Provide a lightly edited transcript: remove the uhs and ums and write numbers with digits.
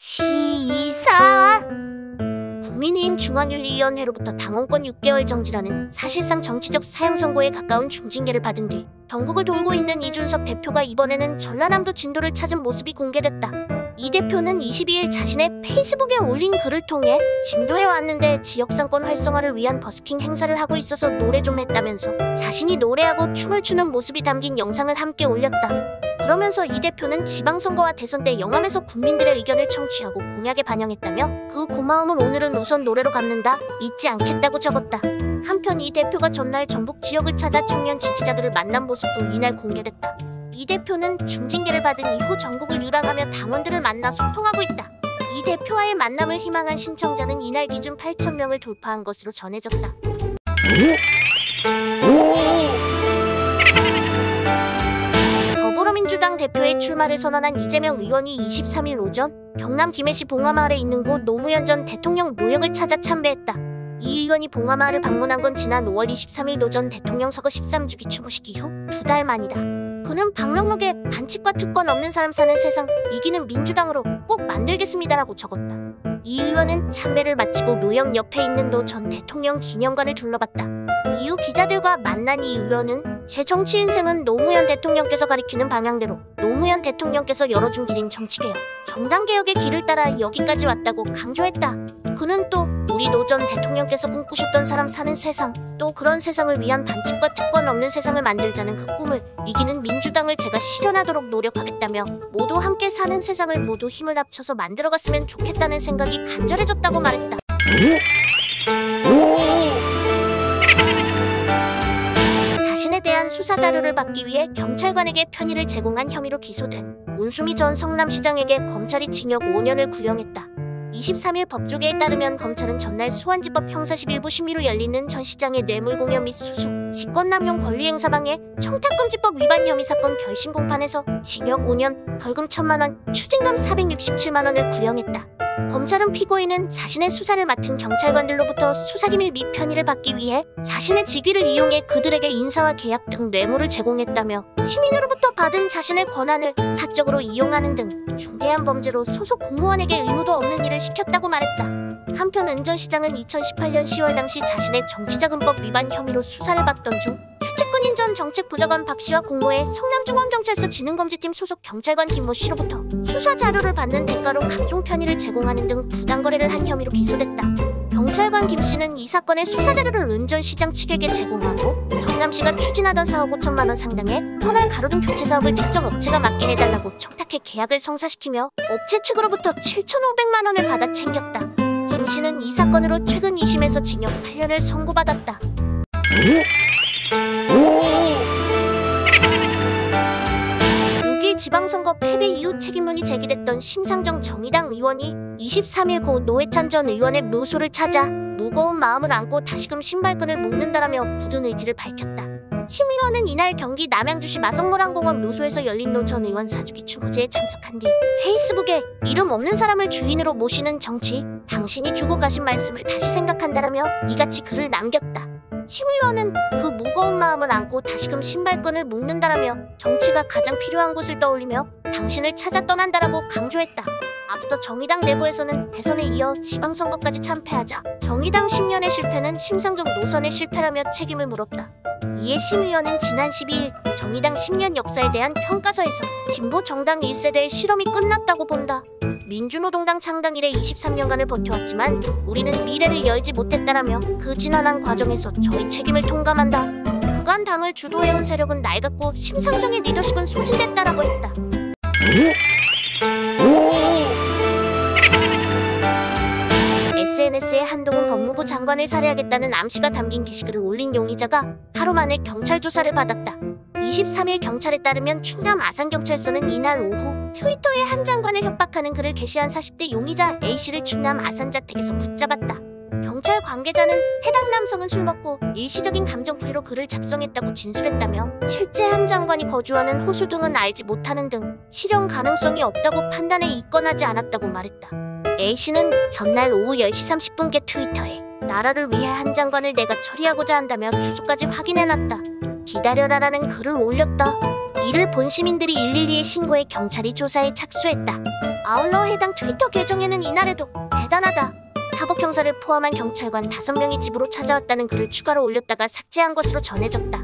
시사 국민의힘 중앙윤리위원회로부터 당원권 6개월 정지라는 사실상 정치적 사형 선고에 가까운 중징계를 받은 뒤 전국을 돌고 있는 이준석 대표가 이번에는 전라남도 진도를 찾은 모습이 공개됐다. 이 대표는 22일 자신의 페이스북에 올린 글을 통해 진도에 왔는데 지역상권 활성화를 위한 버스킹 행사를 하고 있어서 노래 좀 했다면서 자신이 노래하고 춤을 추는 모습이 담긴 영상을 함께 올렸다. 그러면서 이 대표는 지방선거와 대선 때 영암에서 국민들의 의견을 청취하고 공약에 반영했다며 그 고마움을 오늘은 우선 노래로 갚는다, 잊지 않겠다고 적었다. 한편 이 대표가 전날 전북 지역을 찾아 청년 지지자들을 만난 모습도 이날 공개됐다. 이 대표는 중징계를 받은 이후 전국을 유랑하며 당원들을 만나 소통하고 있다. 이 대표와의 만남을 희망한 신청자는 이날 기준 8,000명을 돌파한 것으로 전해졌다. 더불어민주당 대표의 출마를 선언한 이재명 의원이 23일 오전 경남 김해시 봉화마을에 있는 곳 노무현 전 대통령 묘역을 찾아 참배했다. 이 의원이 봉화마을을 방문한 건 지난 5월 23일 오전 대통령 서거 13주기 추모식 이후 2달 만이다. 그는 방명록에 반칙과 특권 없는 사람 사는 세상, 이기는 민주당으로 꼭 만들겠습니다라고 적었다. 이 의원은 참배를 마치고 묘역 옆에 있는 노 전 대통령 기념관을 둘러봤다. 이후 기자들과 만난 이 의원은 제 정치 인생은 노무현 대통령께서 가리키는 방향대로 노무현 대통령께서 열어준 길인 정치개혁, 정당개혁의 길을 따라 여기까지 왔다고 강조했다. 그는 또 우리 노 전 대통령께서 꿈꾸셨던 사람 사는 세상, 또 그런 세상을 위한 반칙과 특권 없는 세상을 만들자는 그 꿈을, 이기는 민주당을 제가 실현하도록 노력하겠다며 모두 함께 사는 세상을 모두 힘을 합쳐서 만들어갔으면 좋겠다는 생각이 간절해졌다고 말했다. 자신에 대한 수사 자료를 받기 위해 경찰관에게 편의를 제공한 혐의로 기소된 문수미 전 성남시장에게 검찰이 징역 5년을 구형했다. 23일 법조계에 따르면 검찰은 전날 수원지법 형사 11부 심의로 열리는 전 시장의 뇌물공여 및 수수, 직권남용 권리행사방해 청탁금지법 위반 혐의 사건 결심 공판에서 징역 5년, 벌금 1,000만 원, 추징금 467만 원을 구형했다. 검찰은 피고인은 자신의 수사를 맡은 경찰관들로부터 수사기밀 및 편의를 받기 위해 자신의 직위를 이용해 그들에게 인사와 계약 등 뇌물을 제공했다며 시민으로부터 받은 자신의 권한을 사적으로 이용하는 등 중대한 범죄로 소속 공무원에게 의무도 없는 일을 시켰다고 말했다. 한편 은 전 시장은 2018년 10월 당시 자신의 정치자금법 위반 혐의로 수사를 받던 중 최측근인 전 정책부장관 박 씨와 공모해 성남중앙경찰서 지능검지팀 소속 경찰관 김모 씨로부터 수사 자료를 받는 대가로 각종 편의를 제공하는 등 부당거래를 한 혐의로 기소됐다. 경찰관 김 씨는 이 사건의 수사 자료를 은 전 시장 측에게 제공하고 성남시가 추진하던 사업 5천만 원 상당의 터널 가로등 교체 사업을 특정 업체가 맡게 해달라고 청탁해 계약을 성사시키며 업체 측으로부터 7,500만 원을 받아 챙겼다. 김 씨는 이 사건으로 최근 2심에서 징역 8년을 선고받았다. 6일 지방선거 패배 이후 책임론이 제기됐던 심상정 정의당 의원이 23일 고 노회찬 전 의원의 묘소를 찾아 무거운 마음을 안고 다시금 신발끈을 묶는다라며 굳은 의지를 밝혔다. 심 의원은 이날 경기 남양주시 마성모란공원 묘소에서 열린 노 전 의원 4주기 추모제에 참석한 뒤 페이스북에 이름 없는 사람을 주인으로 모시는 정치, 당신이 주고 가신 말씀을 다시 생각한다라며 이같이 글을 남겼다. 심 의원은 그 무거운 마음을 안고 다시금 신발끈을 묶는다라며 정치가 가장 필요한 곳을 떠올리며 당신을 찾아 떠난다라고 강조했다. 앞서 정의당 내부에서는 대선에 이어 지방선거까지 참패하자 정의당 10년의 실패는 심상정 노선의 실패라며 책임을 물었다. 이에 심 의원은 지난 12일 정의당 10년 역사에 대한 평가서에서 진보 정당 1세대의 실험이 끝났다고 본다. 민주노동당 창당 이래 23년간을 버텨왔지만 우리는 미래를 열지 못했다라며 그 지난한 과정에서 저희 책임을 통감한다. 그간 당을 주도해온 세력은 낡았고 심상정의 리더십은 소진됐다라고 했다. SNS에 한동훈 법무부 장관을 살해하겠다는 암시가 담긴 게시글을 올린 용의자가 하루 만에 경찰 조사를 받았다. 23일 경찰에 따르면 충남 아산경찰서는 이날 오후 트위터에 한 장관을 협박하는 글을 게시한 40대 용의자 A씨를 충남 아산자택에서 붙잡았다. 경찰 관계자는 해당 남성은 술 먹고 일시적인 감정풀이로 글을 작성했다고 진술했다며 실제 한 장관이 거주하는 호수 등은 알지 못하는 등 실형 가능성이 없다고 판단해 입건하지 않았다고 말했다. A씨는 전날 오후 10시 30분께 트위터에 나라를 위해 한 장관을 내가 처리하고자 한다며 주소까지 확인해놨다. 기다려라라는 글을 올렸다. 이를 본 시민들이 112에 신고해 경찰이 조사에 착수했다. 아울러 해당 트위터 계정에는 이날에도 대단하다. 사복 형사를 포함한 경찰관 5명이 집으로 찾아왔다는 글을 추가로 올렸다가 삭제한 것으로 전해졌다.